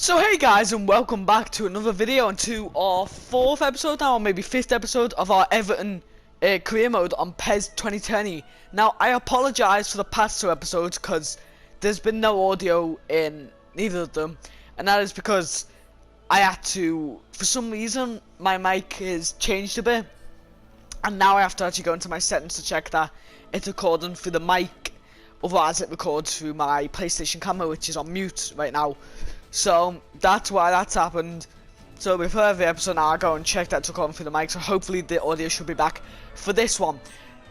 So hey guys, and welcome back to another video and to our fourth episode now, or maybe fifth episode of our Everton career mode on PES 2020. Now I apologise for the past two episodes because there's been no audio in neither of them, and that is because I had to, for some reason, my mic is changed a bit, and now I have to actually go into my settings to check that it's recording through the mic, otherwise it records through my PlayStation camera, which is on mute right now. So that's why that's happened. So before every episode now, I go and check that it's recording through the mic, so hopefully the audio should be back for this one.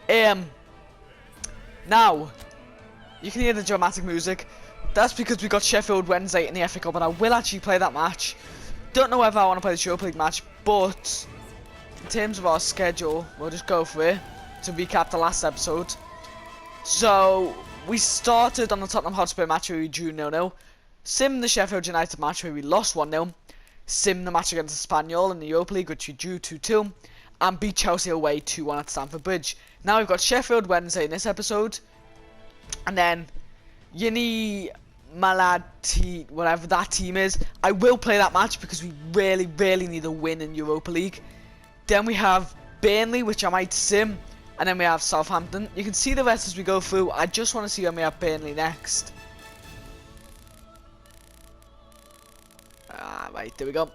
Now you can hear the dramatic music. That's because we got Sheffield Wednesday in the FA Cup, and I will actually play that match. Don't know whether I want to play the Europa League match, but in terms of our schedule, we'll just go for it to recap the last episode. So we started on the Tottenham Hotspur match where we drew 0-0. Sim the Sheffield United match where we lost 1-0. Sim the match against Espanyol in the Europa League, which we drew 2-2. And beat Chelsea away 2-1 at Stamford Bridge. Now we've got Sheffield Wednesday in this episode. And then Yini Malati, whatever that team is. I will play that match because we really need a win in Europa League. Then we have Burnley, which I might sim. And then we have Southampton. You can see the rest as we go through. I just want to see when we have Burnley next. Right, there we go.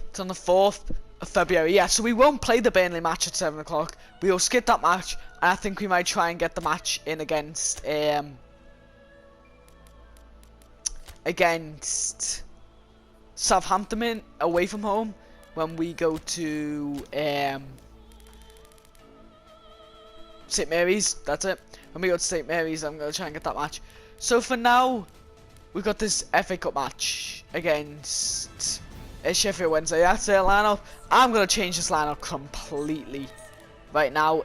It's on the 4th of February. Yeah, so we won't play the Burnley match at 7 o'clock. We will skip that match. And I think we might try and get the match in against Southampton away from home when we go to St Mary's. That's it. When we go to St Mary's, I'm going to try and get that match. So for now, we've got this FA Cup match against Sheffield Wednesday. That's the lineup. I'm going to change this lineup completely right now.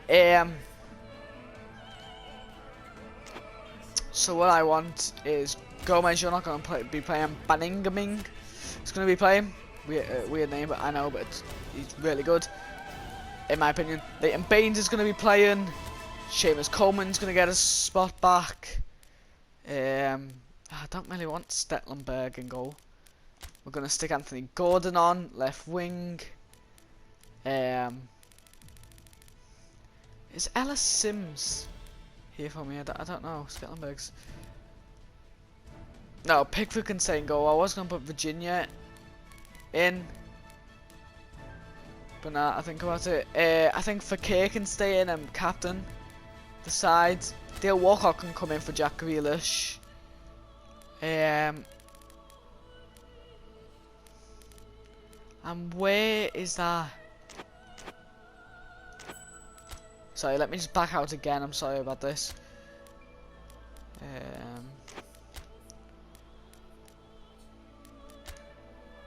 So what I want is Gomez. You're not going to be playing. Banningaming is going to be playing. Weird name, but I know, but he's really good in my opinion. Leighton Baines is going to be playing. Seamus Coleman's going to get a spot back. I don't really want Stecklenberg in goal. We're going to stick Anthony Gordon on left wing. Is Ellis Sims here for me? I don't know. Stecklenberg's. No, Pickford can stay in goal. I was going to put Virginia in, but now I think about it. I think Fakir can stay in and captain the side. Dale Walcott can come in for Jack Grealish. And where is that? Sorry, let me just back out again. I'm sorry about this.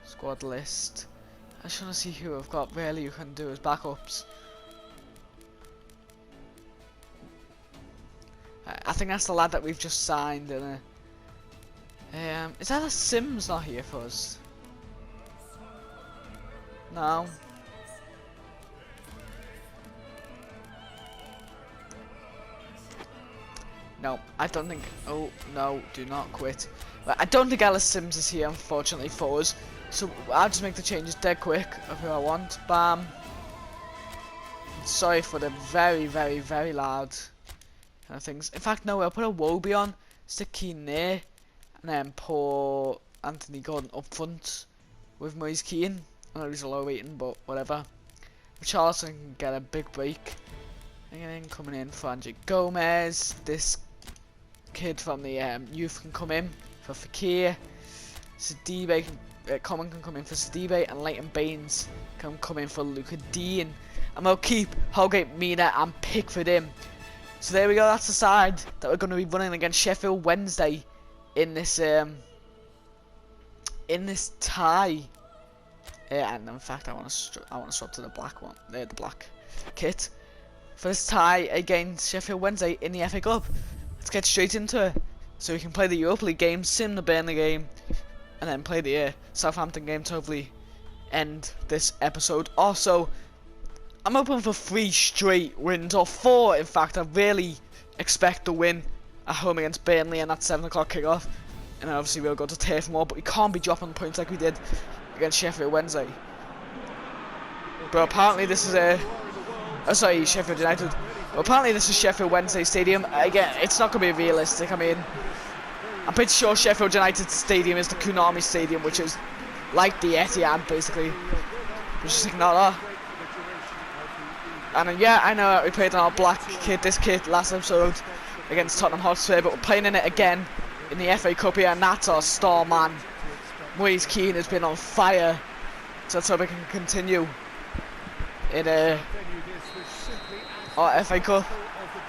Squad list. I just want to see who I've got really who can do as backups. I think that's the lad that we've just signed, isn't it? Is that a Sims not here for us? No. No, I don't think. Oh no, do not quit. But I don't think Ellis Sims is here, unfortunately for us. So I'll just make the changes dead quick of who I want. Bam. Sorry for the very loud kind of things. In fact, no, I'll put a Wobie on, stick Kean there, and then put Anthony Gordon up front with Moise Kean. I know he's a low rating, but whatever. Richarlison can get a big break. And then coming in for Andrew Gomez. This kid from the youth can come in for Fakir. Sidibe Common can come in for Sidibe, and Leighton Baines can come in for Luca Dean. And we'll keep Holgate, Mina and Pickford in. So there we go, that's the side that we're going to be running against Sheffield Wednesday in this tie. And in fact, I want to swap to the black one, the black kit for this tie against Sheffield Wednesday in the FA Cup. Let's get straight into it, so we can play the Europa League game, sim the Burnley game, and then play the Southampton game to hopefully end this episode. Also, I'm hoping for 3 straight wins, or 4 in fact. I really expect to win at home against Burnley and that 7 o'clock kickoff. and then obviously we'll go to turf more, but we can't be dropping points like we did against Sheffield Wednesday. But apparently this is sorry, Sheffield United. But apparently this is Sheffield Wednesday Stadium. Again, it's not going to be realistic. I mean, I'm pretty sure Sheffield United Stadium is the Konami Stadium, which is like the Etihad, basically. But just ignore that. And yeah, I know we played in our black kit, this kit, last episode against Tottenham Hotspur, but we're playing in it again in the FA Cup here, and that's our star man. Kean has been on fire, so let's hope we can continue in our FA Cup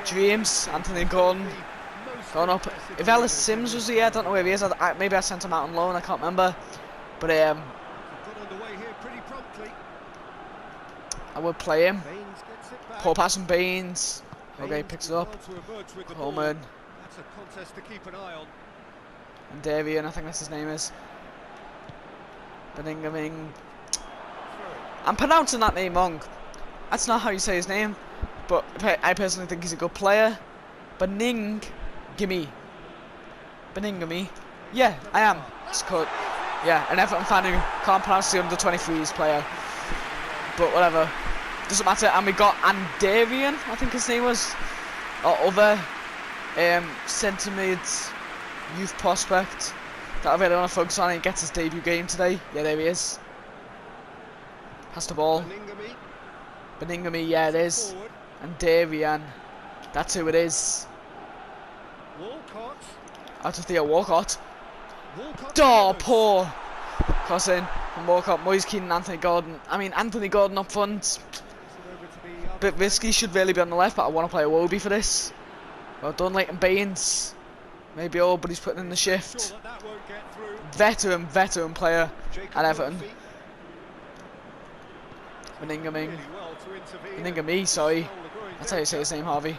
dreams. Anthony Gordon going up. If Ellis Sims was here, I don't know where he is. Maybe I sent him out on loan, I can't remember. But I would play him. Poor pass from Baines. Okay, picks it up. Coleman. And Davian, I think that's his name is. Beningaming. I'm pronouncing that name wrong. That's not how you say his name. But I personally think he's a good player. Beningame. Yeah, I am. It's called. Yeah, an Everton fan who can't pronounce the under-23s player. But whatever. Doesn't matter. And we got Andarian, I think his name was. Our other centre-mid youth prospect that I really want to focus on. He gets his debut game today. Yeah, there he is. Has the ball. Beningame, yeah, it is. And Darian, that's who it is. Out of Theo Walcott. Oh, poor crossing from Walcott. Kean and Anthony Gordon. I mean, Anthony Gordon up front. Bit risky, should really be on the left, but I want to play Iwobi for this. Well done, Leighton Baines. Maybe old, but he's putting in the shift. Veteran player at Everton. Beningame, sorry. That's how you say his name, Harvey.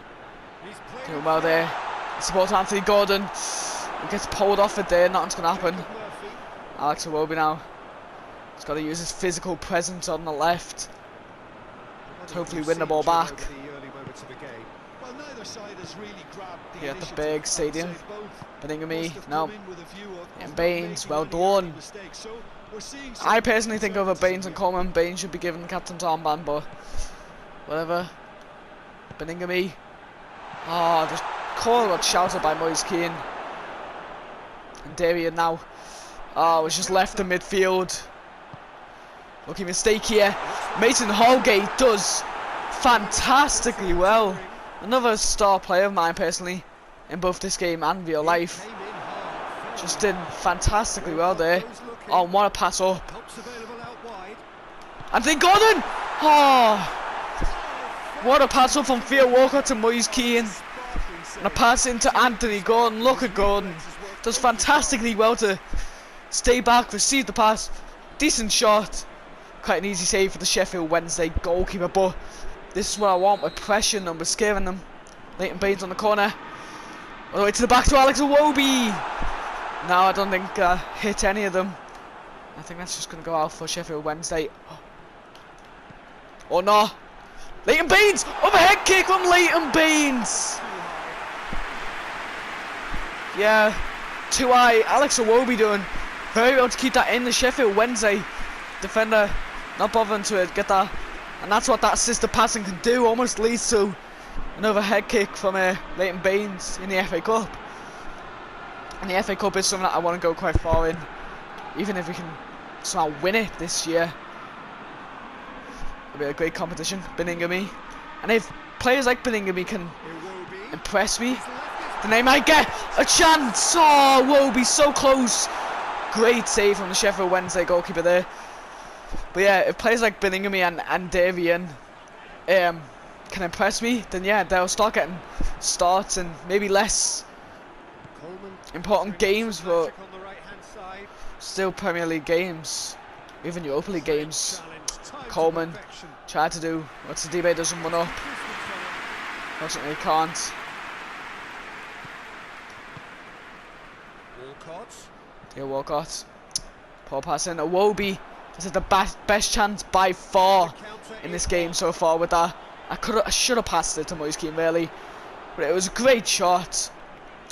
Doing well there. Support Anthony Gordon. He gets pulled off it there, nothing's going to happen. Alex Iwobi now. He's got to use his physical presence on the left to hopefully win the ball back. Here at the big stadium. Beningame, no. And Baines, well done. I personally think over Baines and Coleman, Baines should be given the captain's armband, but whatever. Beningame. Oh, the call got shouted by Kean. And Darian now. Oh, was just left in midfield. Lucky mistake here. Mason Holgate does fantastically well. Another star player of mine personally in both this game and real life. Just did fantastically well there. Oh, what a pass up. Anthony Gordon! Oh, what a pass up from Theo Walcott to Kean. And a pass into Anthony Gordon. Look at Gordon. Does fantastically well to stay back, receive the pass. Decent shot. Quite an easy save for the Sheffield Wednesday goalkeeper, but this is what I want with pressure numbers, scaring them. Leighton Baines on the corner. All the way to the back to Alex Iwobi. No, I don't think hit any of them. I think that's just going to go out for Sheffield Wednesday. Oh no. Leighton Baines! Overhead kick from Leighton Baines! Yeah, too high. Alex Iwobi doing very well to keep that in. The Sheffield Wednesday defender not bothering to get that. And that's what that assisted passing can do. Almost leads to an overhead kick from Leighton Baines in the FA Cup. And the FA Cup is something that I want to go quite far in. Even if we can somehow win it this year. It'll be a great competition. Beningame. And if players like Beningame can impress me, then they might get a chance. Oh, Iwobi so close. Great save from the Sheffield Wednesday goalkeeper there. But yeah, if players like Beningame and Darian can impress me, then yeah, they'll start getting starts and maybe less important games, but still Premier League games, even Europa League games. Coleman tried to do what Sidibe doesn't run up. Fortunately, he can't. Walcott. Poor pass in. Iwobi. This is the best chance by far in this game so far with that. I should have passed it to Kean really, but it was a great shot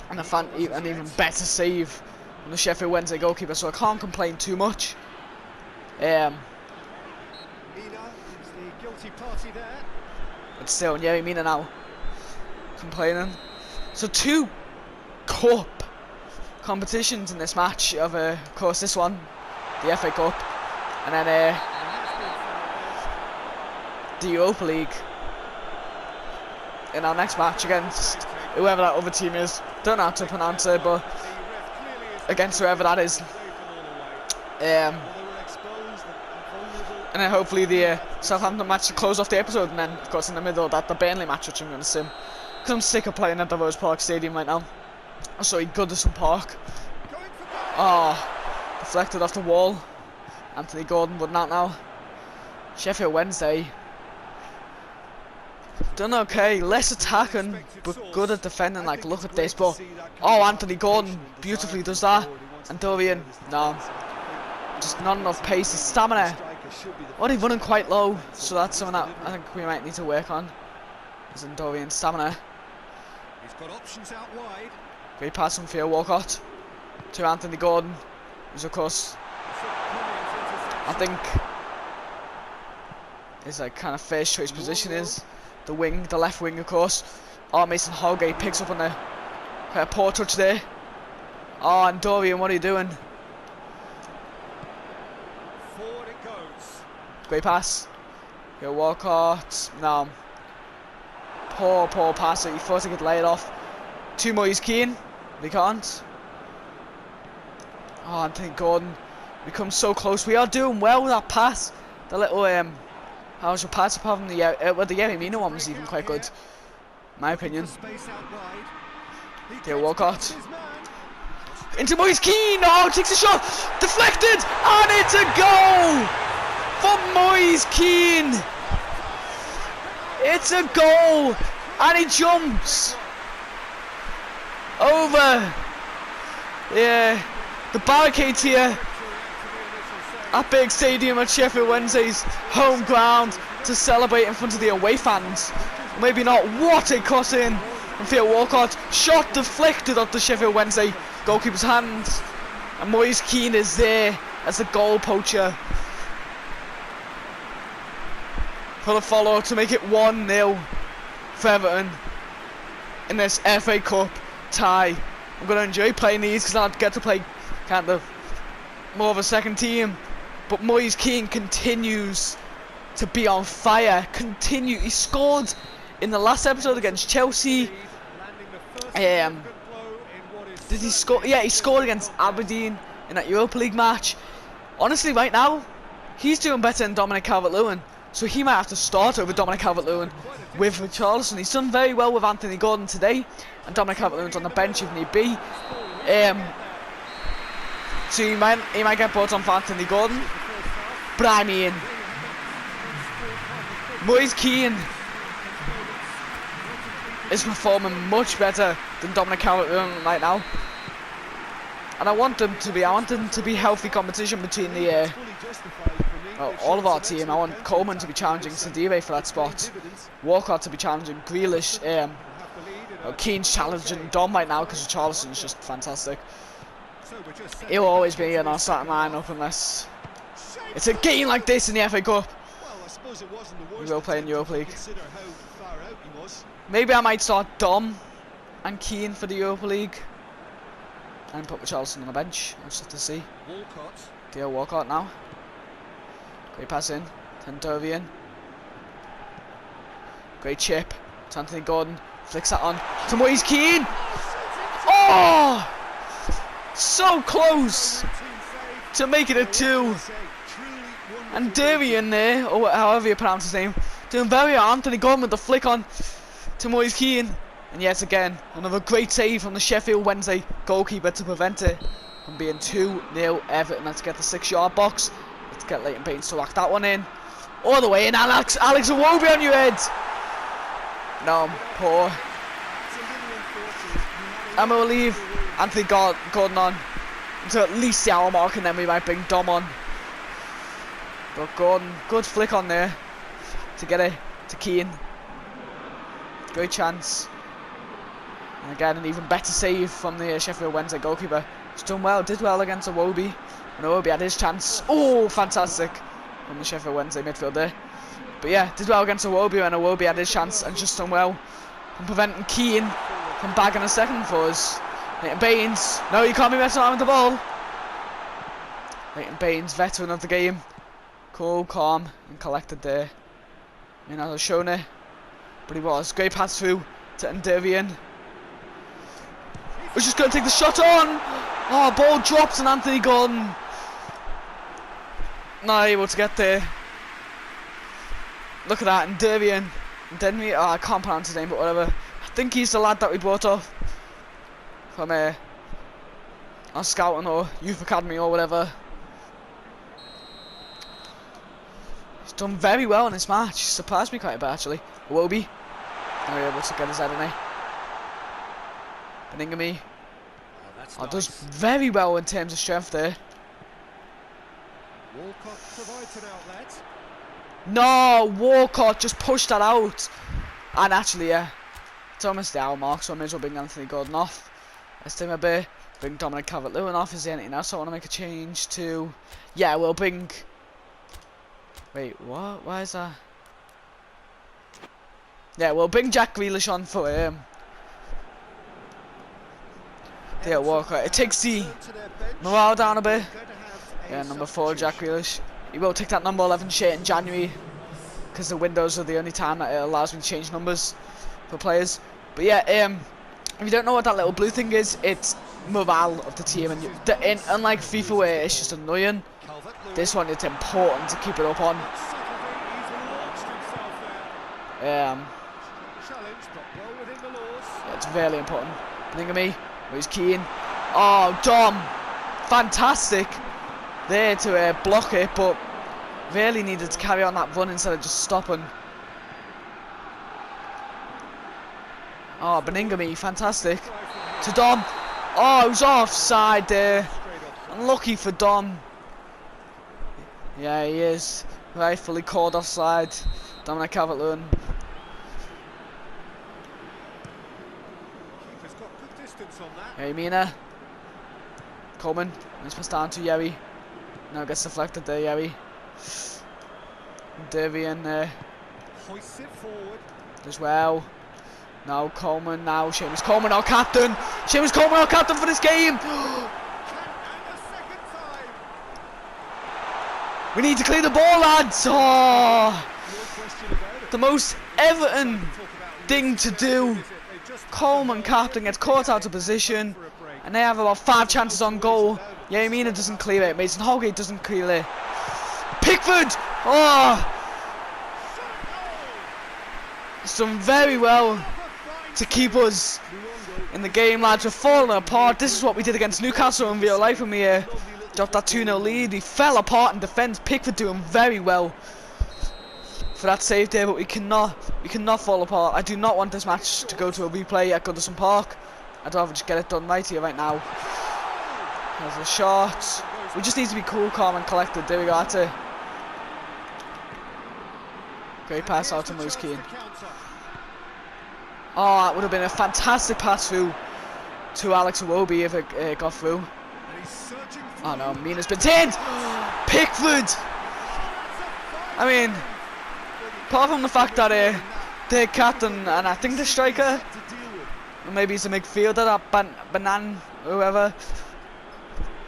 and an even better save from the Sheffield Wednesday goalkeeper, so I can't complain too much. But still, yeah, Mina now complaining. So 2 cup competitions in this match. Of course, this one, the FA Cup, and then the Europa League in our next match against whoever that other team is. Don't know how to pronounce it, but against whoever that is. And then hopefully the Southampton match to close off the episode, and then of course in the middle of that the Burnley match, which I'm going to sim, because I'm sick of playing at the Rose Park Stadium right now. Oh, sorry, Goodison Park. Oh, deflected off the wall. Anthony Gordon running out now. Sheffield Wednesday done okay, less attacking but good at defending. Like, look at this, but oh, Anthony Gordon beautifully does that, and Dorian, no, just not enough pace and stamina. Already running quite low, so that's something that I think we might need to work on, is in Dorian's stamina. He's got options out wide. Great pass from Theo Walcott to Anthony Gordon, who's of course, I think his like kind of first choice position is the wing, the left wing of course. Oh, Mason Holgate picks up on the poor touch there. Oh, and Dorian, what are you doing? Forward it goes. Great pass. Here Walcott. No. Poor pass. He thought he could lay it off. 2 more, he's Kean. He can't. Oh, Anthony Gordon. We come so close. We are doing well with that pass. The little how's your pass apart from the well, the Yerry Mina one was even quite good, in my opinion. Here Walcott. Into Moise Kean. Oh, takes a shot. Deflected, and it's a goal for Moise Kean. It's a goal, and he jumps over the barricades here at Big Stadium at Sheffield Wednesday's home ground to celebrate in front of the away fans. Maybe not. What a cut in from Theo Walcott. Shot deflected off the Sheffield Wednesday goalkeeper's hands, and Moise Kean is there as the goal poacher for the follow to make it 1-0 for Everton in this FA Cup tie. I'm going to enjoy playing these because I'll get to play kind of more of a second team. But Moise Kean continues to be on fire. He scored in the last episode against Chelsea. Did he score? Yeah, he scored against Aberdeen in that Europa League match. Honestly, right now, he's doing better than Dominic Calvert-Lewin. So he might have to start over Dominic Calvert-Lewin with Richarlison. He's done very well with Anthony Gordon today, and Dominic Calvert-Lewin's on the bench if need be. So he might get brought on for Anthony Gordon. But I mean, Moise Kean is performing much better than Dominic Calvert-Lewin right now. And I want them to be healthy competition between the all of our team. I want Coleman to be challenging Sadire for that spot, Walcott to be challenging Grealish, Keane's challenging Dom right now because Richarlison is just fantastic. He'll always be in our starting lineup unless it's a game like this in the FA Cup. We will play in Europa League. Maybe I might start Dom and Kean for the Europa League and put Richarlison on the bench. I'll just have to see. Theo Walcott now. Great pass in. Dorian. Great chip. To Anthony Gordon. Flicks that on to Moise Kean. Oh! So close to make it a 2. And Dorian there, or however you pronounce his name, doing very well. Anthony Gordon with the flick on to Moise Kean. And yet again, another great save from the Sheffield Wednesday goalkeeper to prevent it from being 2-0 Everton. Let's get the 6-yard box. Let's get Leighton Baines to whack that one in. All the way in, Alex Iwobi on your head. No, poor. And we'll leave Anthony Gordon on until at least the hour mark, and then we might bring Dom on. But Gordon, good flick on there to get it to Kean. Great chance. And again, an even better save from the Sheffield Wednesday goalkeeper. He's done well, did well against Iwobi. And Iwobi had his chance. Oh, fantastic. From the Sheffield Wednesday midfield there. But yeah, did well against Iwobi when Iwobi had his chance and just done well. And preventing Kean from bagging a second for us. Leighton Baines. No, you can't be messing around with the ball. Leighton Baines, veteran of the game. Cool, calm, and collected there. I mean, I was shown it. But he was. Great pass through to Endervian. We're just going to take the shot on. Oh, ball drops and Anthony Gordon not able to get there. Look at that, Endervian. Oh, I can't pronounce his name, but whatever. I think he's the lad that we brought off from our scouting or youth academy or whatever. He's done very well in this match. Surprised me quite a bit actually. Iwobi. Now we're able to get his head in there. Beningame. Oh, does very well in terms of strength there. Walcott provides an outlet. No, Walcott just pushed that out. And actually, yeah, it's almost the hour mark, so I may as well bring Anthony Gordon off. Let's take my bit. Bring Dominic Calvert-Lewin off. Is there anything else I want to make a change to? Yeah, we'll bring. Wait, what? Why is that? Yeah, we'll bring Jack Grealish on for him. Yeah, Walcott. It takes the morale down a bit. Yeah, number 4, Jack Grealish. He will take that number 11 shirt in January because the windows are the only time that it allows me to change numbers for players. But yeah, if you don't know what that little blue thing is, it's morale of the team. And unlike FIFA where it's just annoying, this one it's important to keep it up on. Yeah, it's really important. Think of me. Where's Kean? Oh, Dom! Fantastic! There to block it, but really needed to carry on that run instead of just stopping. Oh, Beningame, fantastic. To Dom. Oh, he was offside there. Unlucky for Dom. Yeah, he is. Rightfully called offside. Dominic Calvert-Lewin. Hey, Mina. Coleman. Let's pass down to Yerry. Now gets deflected there, Yerry. Dervian hoists it forward as well. Now Coleman, now Seamus Coleman, our captain. Seamus Coleman, our captain for this game. We need to clear the ball, lads. Oh, the most Everton thing to do. Coleman, captain, gets caught out of position, and they have about 5 chances on goal. Yamina doesn't clear it. Mason Holgate doesn't clear it. Pickford! Oh! He's done very well to keep us in the game, lads. We're falling apart. This is what we did against Newcastle in real life when we dropped that 2-0 lead. We fell apart in defence. Pickford doing very well for that save there, but we cannot fall apart. I do not want this match to go to a replay at Goodison Park. I'd rather just get it done right here, right now. There's a shot. We just need to be cool, calm and collected. There we go, that's it. Great pass out to Moise Kean. Oh, that would have been a fantastic pass through to Alex Iwobi if it got through. Oh no, Mina's been tamed! Pickford! I mean, apart from the fact that their captain and I think the striker, or maybe he's a midfielder, that Banan, whoever,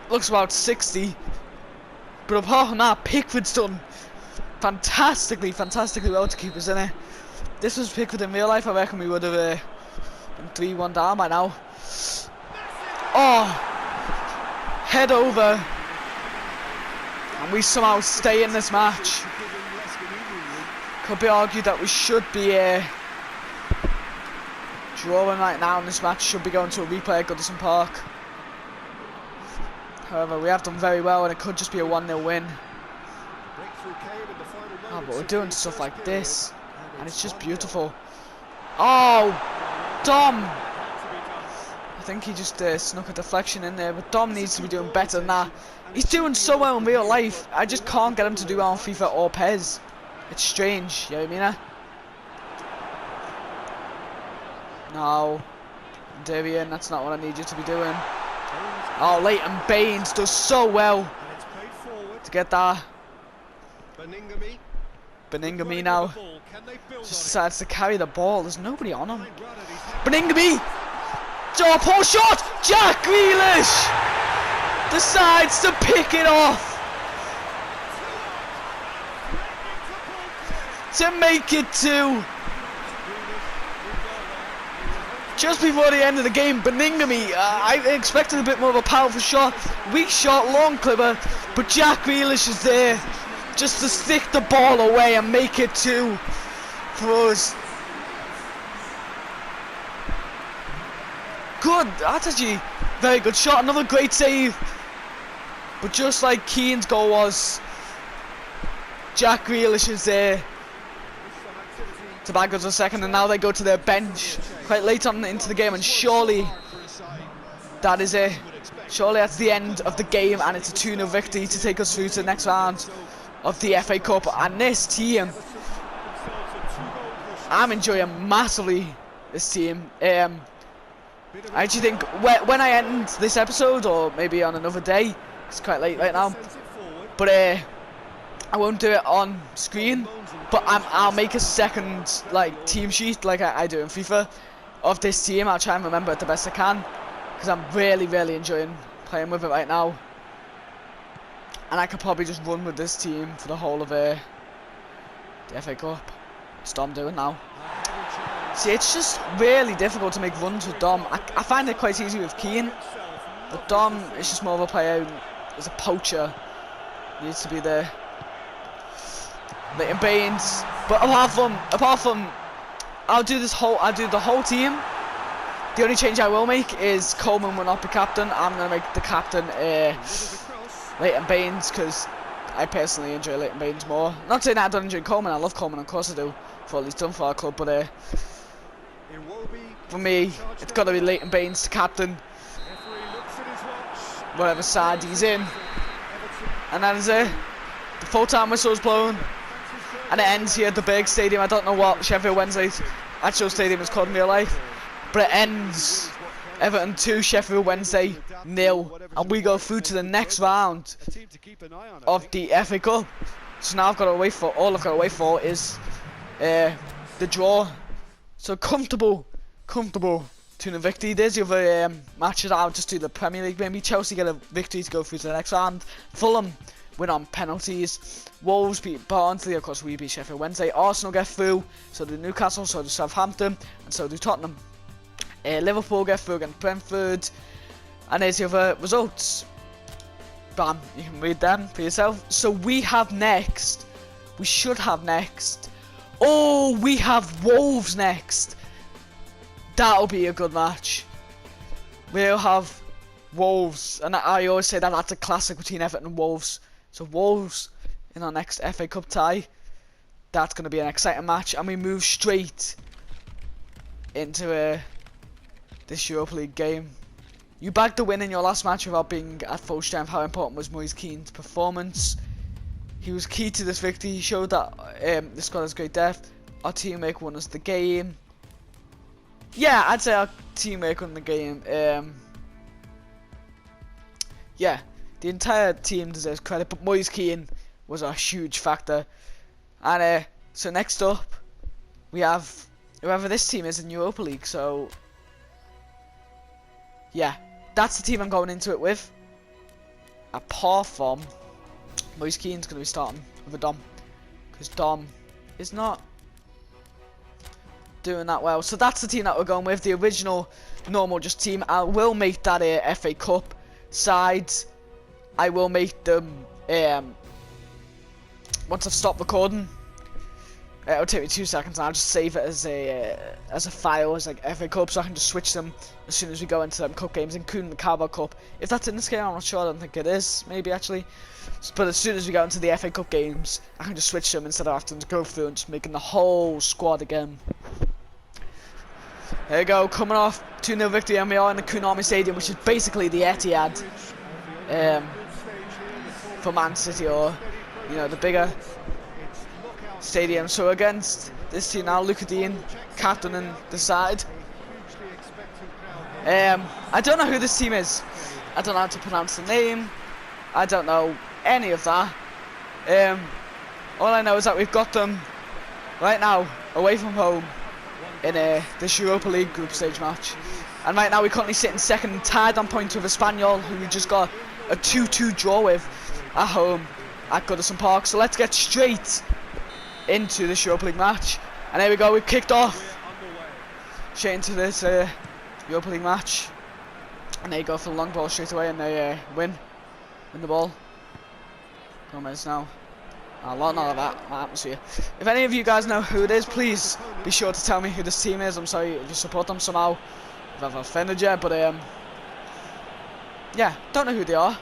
looks about 60. But apart from that, Pickford's done fantastically well to keep us in it. This was Pickford in real life, I reckon we would have been 3-1 down by now. Oh! Head over. And we somehow stay in this match. Could be argued that we should be drawing right now in this match. Should be going to a replay at Goodison Park. However, we have done very well and it could just be a 1-0 win. Oh, but we're doing stuff like this. And it's just beautiful. Oh! Dom! I think he just snuck a deflection in there, but Dom needs to be doing better than that. He's doing so well in real life. I just can't get him to do well on FIFA or PES. It's strange, you know what I mean? No. Davian, that's not what I need you to be doing. Oh, Leighton Baines does so well And it's played forward. to get that. Beningame. Beningame now Can they build just on decides to carry the ball. There's nobody on him. it? Fine run, and he's had Beningame! Oh, poor shot! Jack Grealish decides to pick it off to make it 2. Just before the end of the game, Beningame, I expected a bit more of a powerful shot. Weak shot, long clipper, but Jack Grealish is there just to stick the ball away and make it 2 for us. Good, that's actually very good shot. Another great save. But just like Kean's goal was, Jack Grealish is there to back us a second, and now they go to their bench quite late on into the game, and surely that is it. Surely that's the end of the game, and it's a 2-0 victory to take us through to the next round of the FA Cup. And this team, I'm enjoying massively this team. I actually think when I end this episode, or maybe on another day, it's quite late right now, but I won't do it on screen, but I'll make a second like team sheet like I do in FIFA of this team. I'll try and remember it the best I can, because I'm really enjoying playing with it right now, and I could probably just run with this team for the whole of the FA Cup. That's what I'm doing now. See, it's just really difficult to make runs with Dom. I find it quite easy with Kean, but Dom is just more of a player who is a poacher. Needs to be there. Leighton Baines, but apart from, I'll do the whole team. The only change I will make is Coleman will not be captain. I'm gonna make the captain Leighton Baines, because I personally enjoy Leighton Baines more. Not saying I don't enjoy Coleman. I love Coleman, of course I do, for all he's done for our club. But for me, it's got to be Leighton Baines to captain, whatever side he's in. And that is it. The full-time whistle is blown, and it ends here at the big stadium. I don't know what Sheffield Wednesday's actual stadium is called in real life, but it ends Everton 2, Sheffield Wednesday 0, and we go through to the next round of the FA Cup. So now all I've got to wait for is the draw. So comfortable 2-0 victory. There's the other matches. I'll just do the Premier League. Maybe Chelsea get a victory to go through to the next round. Fulham win on penalties. Wolves beat Barnsley. Of course, we beat Sheffield Wednesday. Arsenal get through. So do Newcastle. So do Southampton. And so do Tottenham. Liverpool get through against Brentford. And there's the other results. Bam. You can read them for yourself. So we have next. We should have next. Oh, we have Wolves next. That'll be a good match. We'll have Wolves, and I always say that that's a classic between Everton and Wolves. So Wolves in our next FA Cup tie. That's going to be an exciting match, and we move straight into this Europa League game. You bagged the win in your last match without being at full strength. How important was Moise Kean's performance? He was key to this victory. He showed that the squad has great depth. Our teammate won us the game. Yeah, I'd say our teammate won the game. Yeah, the entire team deserves credit, but Moise Kean was a huge factor. And so next up, we have whoever this team is in Europa League. So yeah, that's the team I'm going into it with. Apart from Moise Kean's going to be starting with a Dom, because Dom is not doing that well. So that's the team that we're going with, the original normal just team. I will make that FA Cup sides. I will make them once I've stopped recording. It'll take me 2 seconds, and I'll just save it as a file, as like FA Cup, so I can just switch them as soon as we go into them cup games, including the Carabao Cup. If that's in this game, I'm not sure. I don't think it is. Maybe actually. But as soon as we go into the FA Cup games, I can just switch them instead of having to go through and just making the whole squad again. There you go, coming off 2-0 victory, and we are in the Kean Stadium, which is basically the Etihad for Man City, or the bigger stadium. So against this team now, Luca Dean captaining the side. I don't know who this team is. I don't know how to pronounce the name. I don't know any of that. All I know is that we've got them right now away from home in this Europa League group stage match. And right now we currently sit in second, tied on points with Espanyol, who we just got a 2-2 draw with at home at Goodison Park. So let's get straight into this Europa League match. And there we go, we've kicked off straight into this Europa League match. And there you go for the long ball straight away, and they win the ball. Gomez now. A lot of that atmosphere. If any of you guys know who it is, please be sure to tell me who this team is. I'm sorry if you support them somehow, if I've offended you, but yeah, don't know who they are.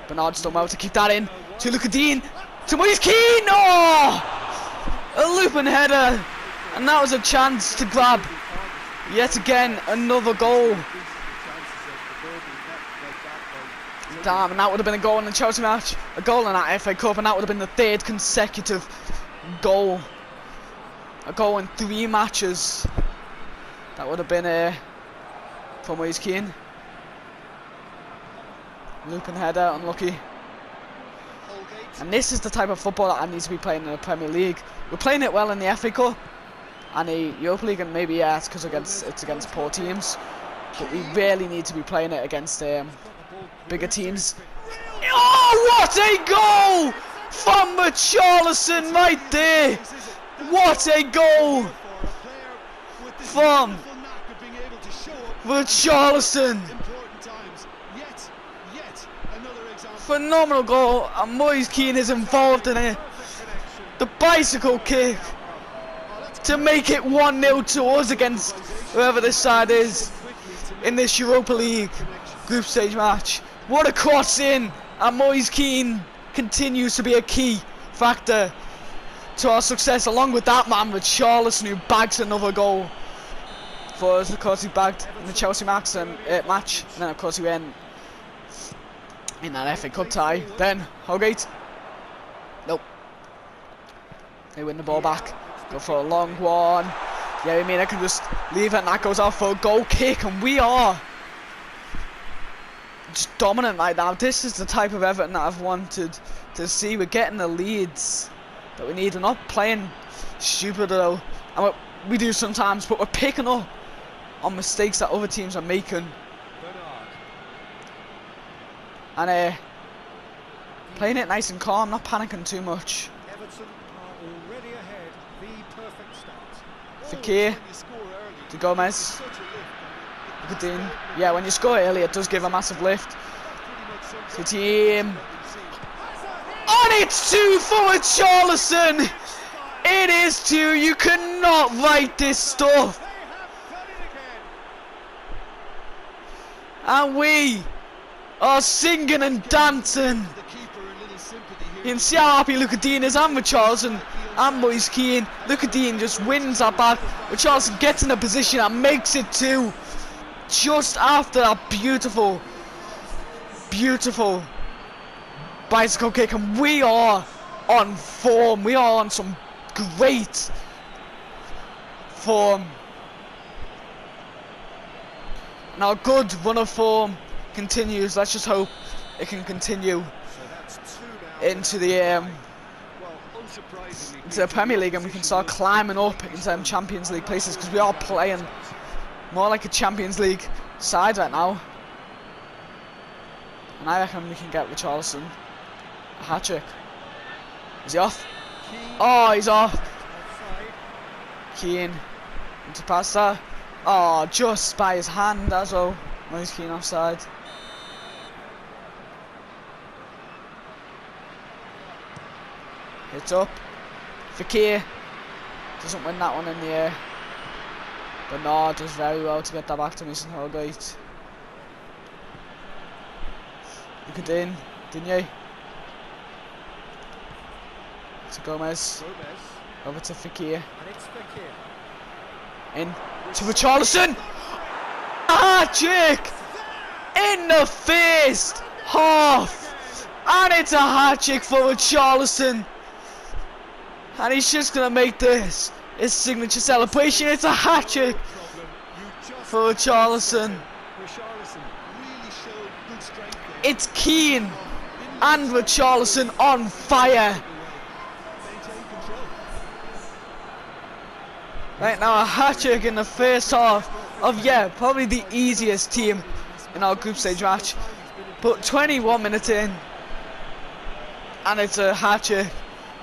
Bernard's done well to keep that in. To Kean. To Kean! Oh! A looping header. And that was a chance to grab yet again another goal. Damn, and that would have been a goal in the Chelsea match. A goal in that FA Cup, and that would have been the third consecutive goal. A goal in 3 matches. That would have been from Kean. Looping header, unlucky. And this is the type of football that I need to be playing in the Premier League. We're playing it well in the FA Cup and the Europa League, and maybe yeah, it's because it's against poor teams. But we really need to be playing it against bigger teams. Oh, what a goal from Richarlison right there! What a goal from Richarlison! Phenomenal goal, and Kean is involved in it. The bicycle kick to make it 1-0 to us against whoever this side is in this Europa League group stage match. What a cross in, and Kean continues to be a key factor to our success, along with that man Richarlison, who bags another goal for us. Of course, he bagged in the Chelsea match, and then of course he went in that FA Cup tie. Then Holgate, nope, they win the ball back, go for a long one. Yeah, I mean I can just leave it, and that goes out for a goal kick, and we are just dominant right now. This is the type of Everton that I've wanted to see. We're getting the leads that we need. We're not playing stupid though, and we do sometimes, but we're picking up on mistakes that other teams are making. And playing it nice and calm, not panicking too much. Everton are already ahead. The perfect start. For Kean to Gomez. Kean. Yeah, when you score early, it does give a massive lift. To team. And it's 2 for Richarlison. It is 2. You cannot write this stuff. And we are singing and dancing. You can see how happy Kean is, and Richarlison and Kean. Kean just wins that back. Richarlison gets in a position and makes it 2. Just after that beautiful bicycle kick, and we are on form. We are on some great form. And our good run of form continues. Let's just hope it can continue into the Premier League, and we can start climbing up into them Champions League places, because we are playing more like a Champions League side right now. And I reckon we can get Richarlison a hat-trick. Is he off? Oh, he's off. Kean into pass that. Oh, just by his hand as well. Kean offside. Hits up. Kean doesn't win that one in the air. Bernard does very well to get that back to Mason Holgate. Look at in, didn't you? To Gomez. Over to Kean. In to Richarlison. Hat-trick! In the first half! And it's a hat-trick for Richarlison. And he's just going to make this his signature celebration. It's a hat-trick for Richarlison. It's Kean and Richarlison on fire. Right now, a hat-trick in the first half of, yeah, probably the easiest team in our group stage match. But 21 minutes in, and it's a hat-trick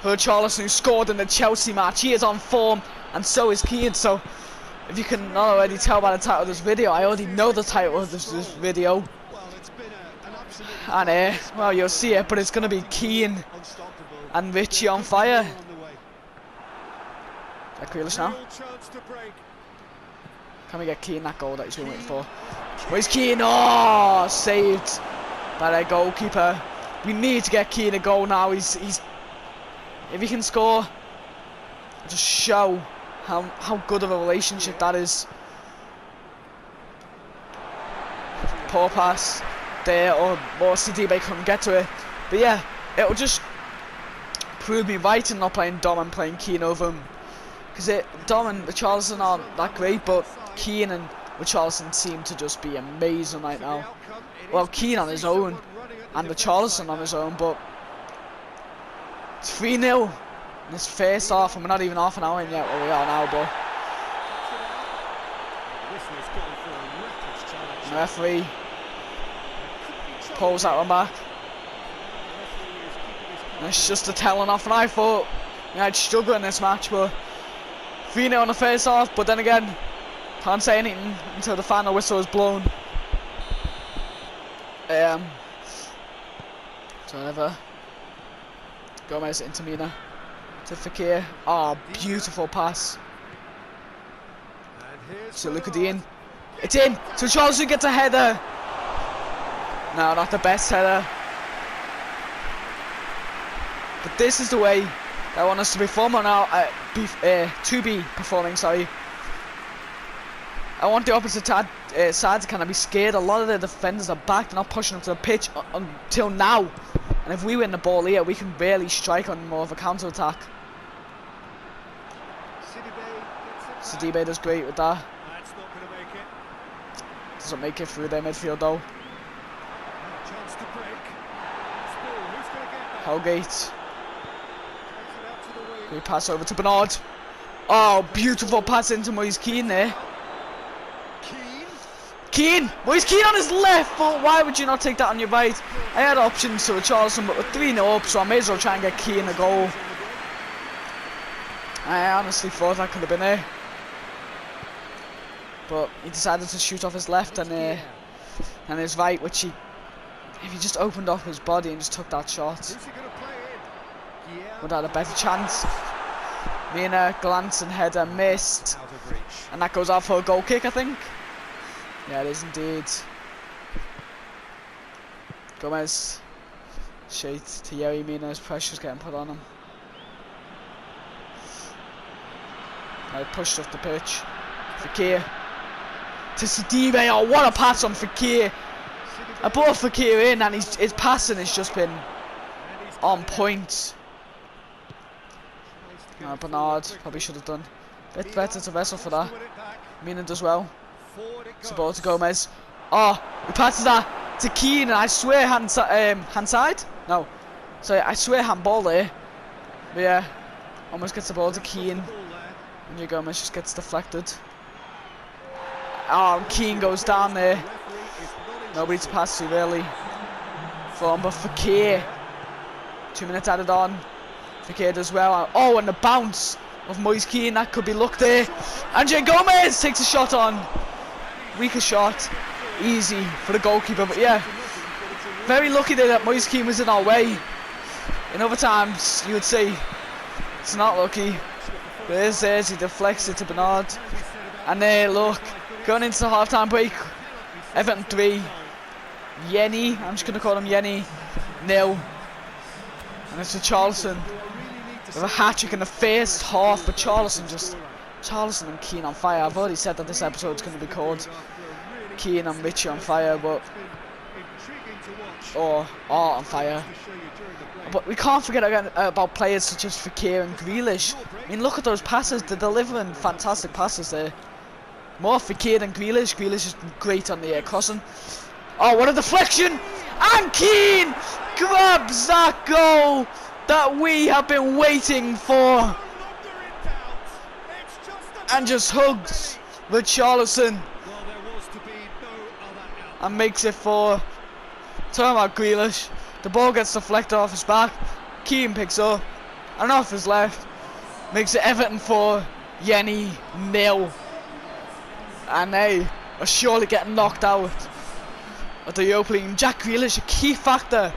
for Richarlison, who scored in the Chelsea match. He is on form, and so is Kean. So, if you can not already tell by the title of this video, I already know the title of this video. And, well, you'll see it, but it's going to be Kean and Richie on fire. Grealish now. Can we get Kean that goal that he's been waiting for? Where's Kean? Oh, saved by their goalkeeper. We need to get Kean a goal now. He's if he can score, just show how good of a relationship that is. Poor pass there, or CDB couldn't get to it. But yeah, it'll just prove me right in not playing Dom and playing Kean over him. Because Dom and Richarlison aren't that great, but Kean and Richarlison seem to just be amazing right now. Well, Kean on his own, and Richarlison on his own, but it's 3-0 in this first half, and we're not even half an hour in yet where we are now, but the referee pulls that one back. And it's just a telling off, and I thought I'd struggle in this match, but 3-0 in the first half, but then again, can't say anything until the final whistle is blown. So whatever. Gomez into Mina. To Fekir. Oh, beautiful pass. So look at the in. It's in! So Richarlison gets a header! No, not the best header. But this is the way I want us to perform now. To be performing, sorry. I want the opposite side to kind of be scared. A lot of the defenders are back, they're not pushing up to the pitch until now. And if we win the ball here, we can barely strike on more of a counter attack. Sidibe does great with that. Doesn't make it through their midfield though. Holgate. We pass over to Bernard. Oh, beautiful pass into Moise Kean there. Kean! Moise Kean on his left foot. Why would you not take that on your right? I had options to Richarlison, but with 3-0 up, so I may as well try and get Kean a goal. I honestly thought that could have been there. But he decided to shoot off his left and his right, which if he just opened up his body and just took that shot, would have had a better chance. Mina, glance and header missed. And that goes out for a goal kick, I think. Yeah, it is indeed. Gomez. Shade to Yerry. Mina's pressure's getting put on him. Now pushed off the pitch. Fekir. To Sidibe. Oh, what a pass on Fekir. I brought Fekir in and his passing has just been on point. Bernard probably should have done a bit better to wrestle for that. Mina does well. It's a ball to Gomez. Oh, he passes that to Kean, and I swear hand side? No. Sorry, I swear handball there. But yeah, almost gets the ball to Kean. And your Gomez just gets deflected. Oh, Kean goes down there. Nobody to pass to really. But Fekir. 2 minutes added on. Fekir does well. Oh, and the bounce of Moise Kean, that could be luck there. And Gomez takes a shot on. Weaker shot. Easy for the goalkeeper, but yeah. Very lucky there that Moise Kean was in our way. In other times, you would say it's not lucky. There's he deflects it to Bernard. And there, look, going into the half-time break. Everton 3. Yenny, I'm just going to call him Yenny, 0. And it's Richarlison with a hat-trick in the first half, but Richarlison and Kean on fire. I've already said that this episode is going to be called Kean and Richie on fire, but or are on fire. But we can't forget again about players such as Fekir and Grealish. I mean, look at those passes. They're delivering fantastic passes there. More for Kean than Grealish. Grealish is great on the crossing. Oh, what a deflection! And Kean grabs that goal that we have been waiting for. And just hugs Richarlison. And makes it 4. Talking about Grealish. The ball gets deflected off his back. Kean picks up. And off his left. Makes it Everton 4. Yenny 0. And they are surely getting knocked out of the Europa League. Jack Grealish, a key factor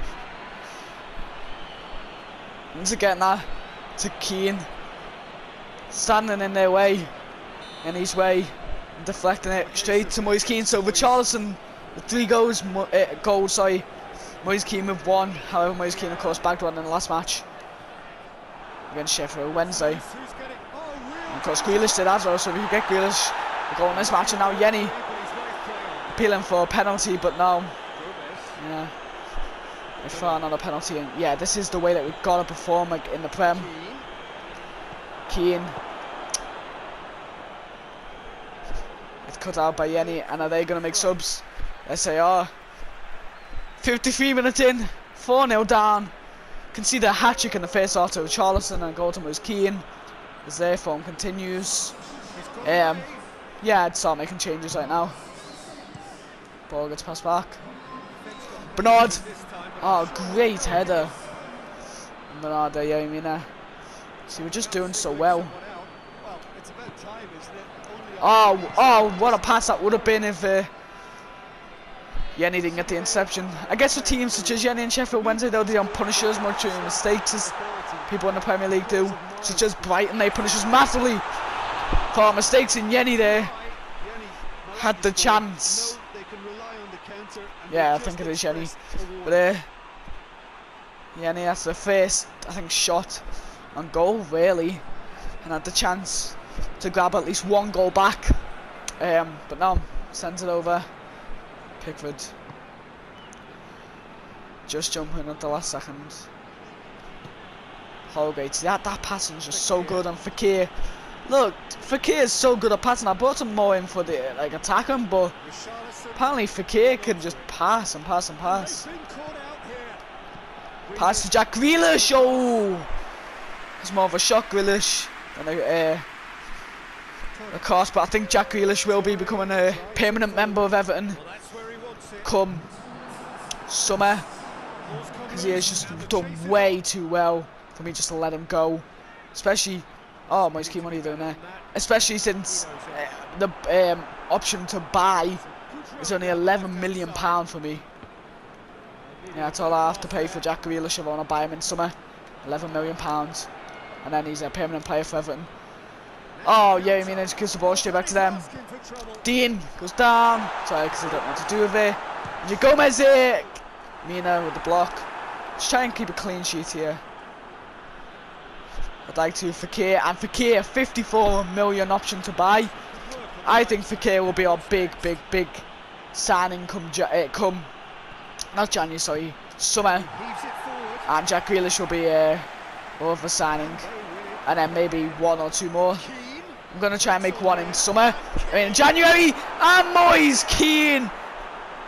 into getting that to Kean. Standing in their way. In his way. Deflecting it straight to Moise Kean. So Richarlison with 3 goals. Moise Kean with 1. However, Moise Kean of course bagged 1 in the last match against Sheffield Wednesday. And of course Grealish did as well, so we could get Grealish a goal in this match. And now Yenny appealing for a penalty, but no. Yeah. They found another penalty, and yeah, this is the way that we've got to perform like in the Prem. Kean. It's cut out by Yenny, and are they going to make subs? Yes, they are. 53 minutes in, 4-0 down. Can see the hat-trick in the face-off to Richarlison, and a goal to Moise Kean as their form continues. Yeah, I'd start making changes right now. Ball gets passed back. Bernard. Oh, great header. Bernard there, yeah, I mean, see, we're just doing so well. Oh, what a pass that would have been if Yenny didn't get the interception. I guess for teams such as Yenny and Sheffield Wednesday, though, they don't punish us much for mistakes as people in the Premier League do. Such as Brighton, they punish us massively for our mistakes, and Yenny there had the chance. Yeah, I think it is Yenny. But Yenny has the first, I think, shot on goal, really, and had the chance to grab at least 1 goal back. But no, sends it over. Pickford just jumping at the last second. Holgate, that passing is just so good. And Fekir, look, Fekir is so good at passing. I brought him more in for the attacking, but apparently Fekir can just pass and pass and pass. Pass to Jack Grealish. Oh, it's more of a shock Grealish than a course, but I think Jack Grealish will be becoming a permanent member of Everton come summer, because he has just done way too well for me just to let him go. Especially, oh, Moise Kean, what are you doing there? Especially since the option to buy is only £11 million for me. Yeah, that's all I have to pay for Jack Grealish if I want to buy him in summer. £11 million, and then he's a permanent player for Everton. Oh, yeah, I mean, it just gives the ball straight back to them. Dean goes down. Sorry, because I don't know what to do with it. And Gomez here. Mina with the block. Just try and keep a clean sheet here. I'd like to Fekir. And Fekir, 54 million option to buy. I think Fekir will be our big signing come not January, sorry, summer. And Jack Grealish will be over signing. And then maybe 1 or 2 more. I'm going to try and make 1 in summer. In January. And Moise Kean.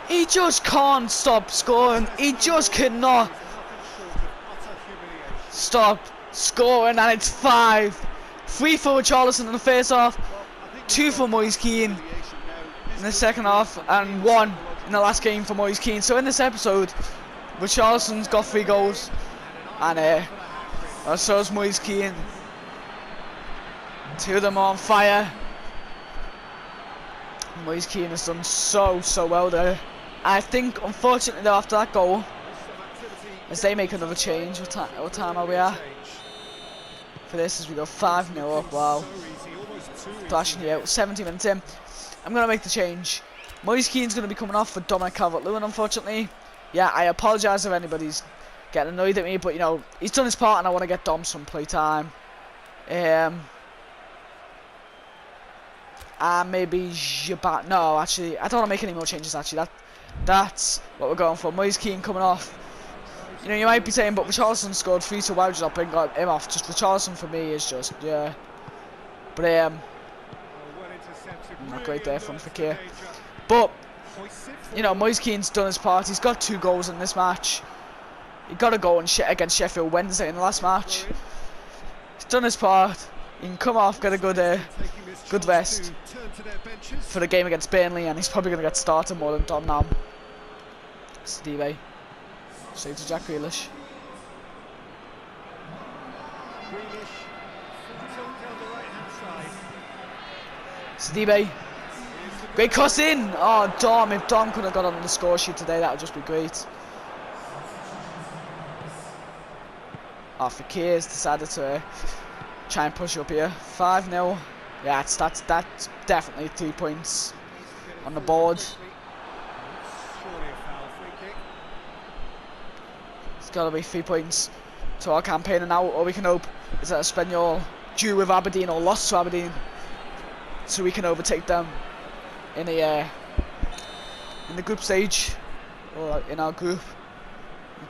He just can't stop scoring. He just cannot stop scoring. And it's 5. 3 for Richarlison in the first half. 2 for Moise Kean in the second half. And 1 in the last game for Moise Kean. So in this episode, Richarlison's got 3 goals. And so is Moise Kean. 2 of them are on fire. Moise Kean has done so well there. I think, unfortunately, though, after that goal, as they make another change, what time are we at? For this, as we go 5-0 up, wow. Flashing you out, 70 minutes in. I'm going to make the change. Moise Kean's going to be coming off for Dominic Calvert-Lewin, unfortunately. Yeah, I apologise if anybody's getting annoyed at me, but, you know, he's done his part and I want to get Dom some play time. And maybe Jabat. No, actually, I don't want to make any more changes, actually. That's what we're going for. Moise Kean coming off. You know, you might be saying, but Richarlison scored 3, so why would you not bring him off? Just Richarlison for me is just, yeah. But, Not great there from Kean. But, you know, Moise Kean's done his part. He's got 2 goals in this match. He got a goal against Sheffield Wednesday in the last match. He's done his part. He can come off, get a good rest for the game against Burnley, and he's probably going to get started more than Dom now. Stevie. Straight to Jack Grealish. Stevie. Great cross in! Oh, Dom. If Dom could have got on the score sheet today, that would just be great. Oh, Fakir's decided to try and push up here. 5-0. Yeah, that's definitely 3 points on the board. It's got to be 3 points to our campaign, and now all we can hope is that Espanyol drew with Aberdeen or lost to Aberdeen, so we can overtake them in the group stage, or in our group.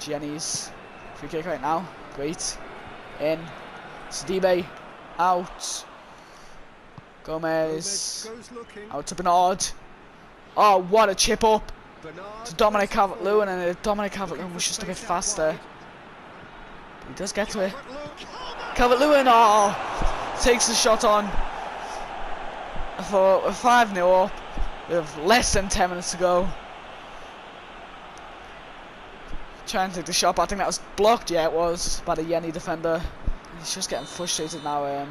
Jenny's free kick right now. Great. In. Sidibe. Out. Gomez. Out to Bernard. Oh, what a chip up to Dominic Calvert-Lewin, and Dominic Calvert-Lewin was just a bit faster. He does get to it. Calvert-Lewin, oh, takes the shot on for a 5-0 up with less than 10 minutes to go. Trying to take the shot, but I think that was blocked. Yeah, it was by the Yenny defender. He's just getting frustrated now.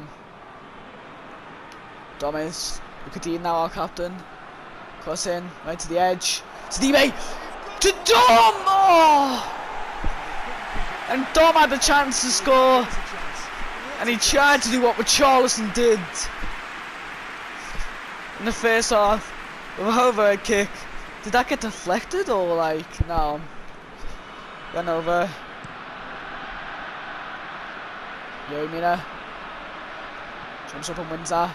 Dom is. Look at Dean now, our captain. Cross in, right to the edge. Sidibe to Dom! Oh! And Dom had the chance to score, and he tried to do what Richarlison did in the first half with a overhead kick. Did that get deflected, or like, no? Went over. Yomina jumps up and wins that.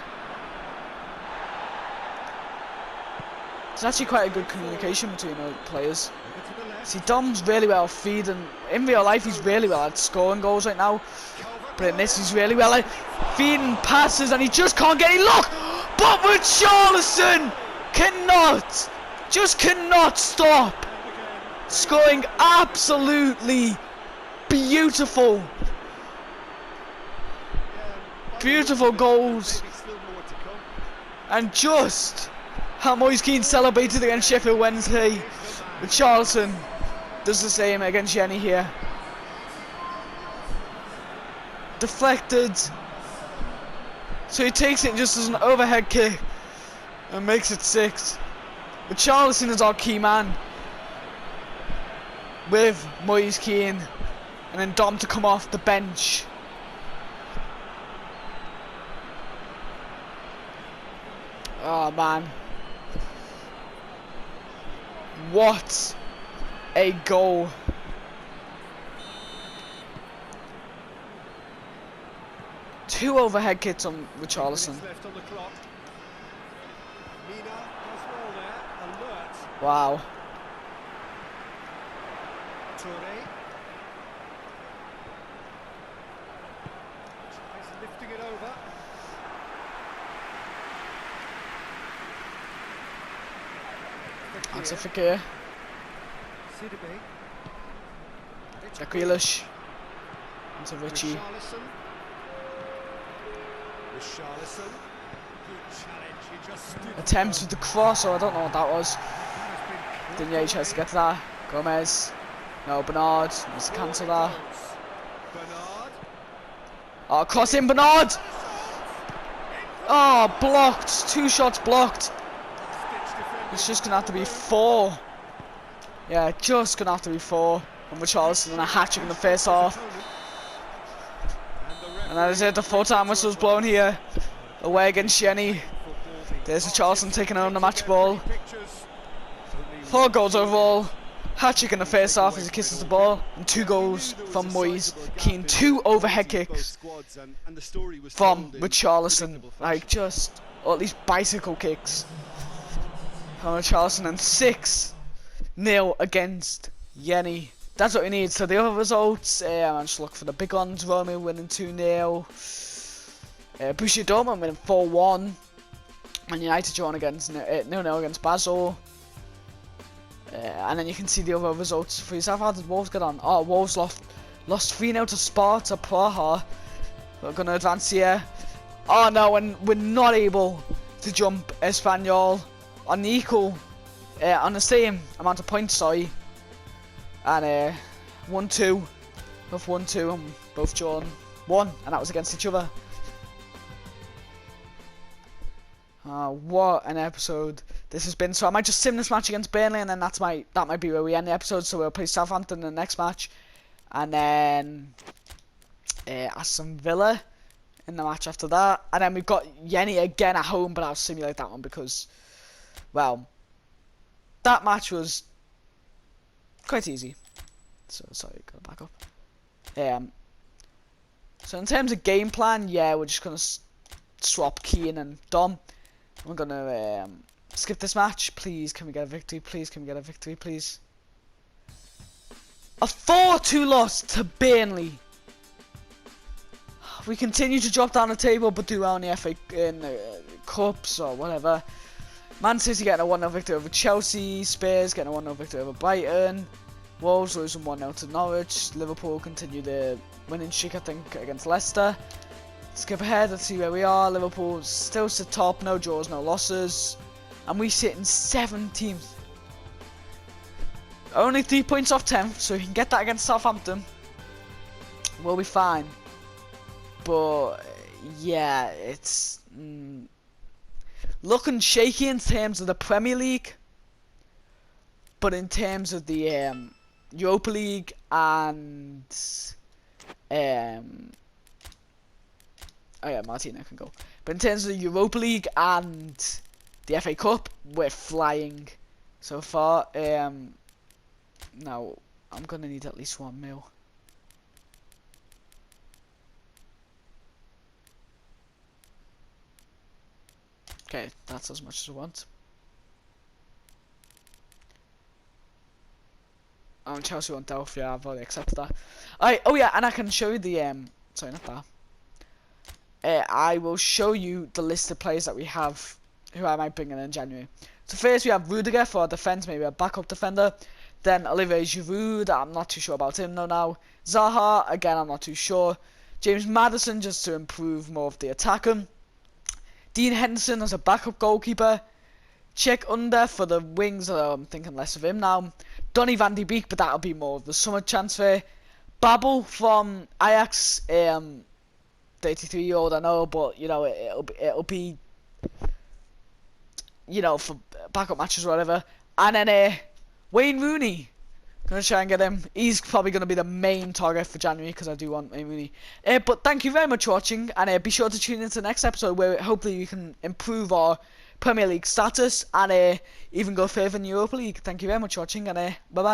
It's actually quite a good communication between the players. See, Dom's really well feeding. In real life, he's really well at scoring goals right now. But in this, he's really well at feeding passes, and he just can't get any luck. But Richarlison cannot stop scoring absolutely beautiful goals. And just how Moise Kean celebrated against Sheffield Wednesday, Richarlison does the same against Yenny here. Deflected, so he takes it just as an overhead kick and makes it 6. Richarlison is our key man, with Moise Kean, and then Dom to come off the bench. Oh man, what a goal. Two overhead kicks on Richarlison. Wow. Lifting it over. That's a Fakir. Jack Grealish. Into Richie. Attempts with the cross, or I don't know what that was. Digne tries to get to that. Gomez. No, Bernard needs to cancel that. Oh, cross in, Bernard! Oh, blocked. 2 shots blocked. It's just gonna have to be 4. Yeah, just gonna have to be 4. And Richarlison and a hat-trick in the first half. And that is it, the full-time whistle's blown here. Away against Yenny. There's Richarlison taking home the match ball. 4 goals overall. Hat-trick in the first half as he kisses the ball. And 2 goals from Moise Kean. 2 overhead kicks from Richarlison. Like, just, or at least bicycle kicks from Richarlison. And 6-0 against Yenny. That's what we need. So the other results, I'm just looking for the big ones. Roma winning 2-0. Borussia Dortmund winning 4-1. And United drawn against 0-0 against Basel. And then you can see the other results for yourself. How did Wolves get on? Oh, Wolves lost 3-0 to Sparta Praha. We're going to advance here. Oh no, and we're not able to jump Espanyol on the equal, on the same amount of points, sorry. And 1-2, both 1-2, and both drawn 1, and that was against each other. What an episode this has been. So I might just sim this match against Burnley, and then that might be where we end the episode. So we'll play Southampton in the next match, and then Aston Villa in the match after that, and then we've got Yeni again at home, but I'll simulate that one because, well, that match was quite easy. So sorry, gotta back up. So in terms of game plan, yeah, we're just gonna swap Kean and Dom. We're gonna skip this match. Please, can we get a victory? Please, can we get a victory? Please. A 4-2 loss to Burnley. We continue to drop down the table, but do well in the FA Cups or whatever. Man City getting a 1-0 victory over Chelsea. Spurs getting a 1-0 victory over Brighton. Wolves losing 1-0 to Norwich. Liverpool continue the winning streak, I think, against Leicester. Skip ahead, let's see where we are. Liverpool still sit top, no draws, no losses. And we sit in 17th. Only 3 points off 10th, so we can get that against Southampton. We'll be fine. But yeah, it's looking shaky in terms of the Premier League, but in terms of the Europa League and oh yeah, Martina can go. But in terms of the Europa League and the FA Cup, we're flying so far. Now I'm gonna need at least 1 mil. Okay, that's as much as I want. Oh, Chelsea want Delphi, yeah, I've already accepted that. Alright, oh yeah, and I can show you the, sorry, not that. I will show you the list of players that we have, who I might bring in January. So first we have Rudiger for our defence, maybe a backup defender. Then Olivier Giroud, I'm not too sure about him now. Zaha, again, I'm not too sure. James Maddison, just to improve more of the attacking. Dean Henderson as a backup goalkeeper. Check under for the wings, although I'm thinking less of him now. Donny van de Beek, but that'll be more of the summer transfer. Babel from Ajax, 33-year-old, I know, but you know it'll be you know, for backup matches or whatever. And then Wayne Rooney, gonna try and get him. He's probably gonna be the main target for January because I do want Wayne Rooney. But thank you very much for watching, and be sure to tune into the next episode where hopefully we can improve our Premier League status and even go further in Europa League. Thank you very much for watching, and bye bye.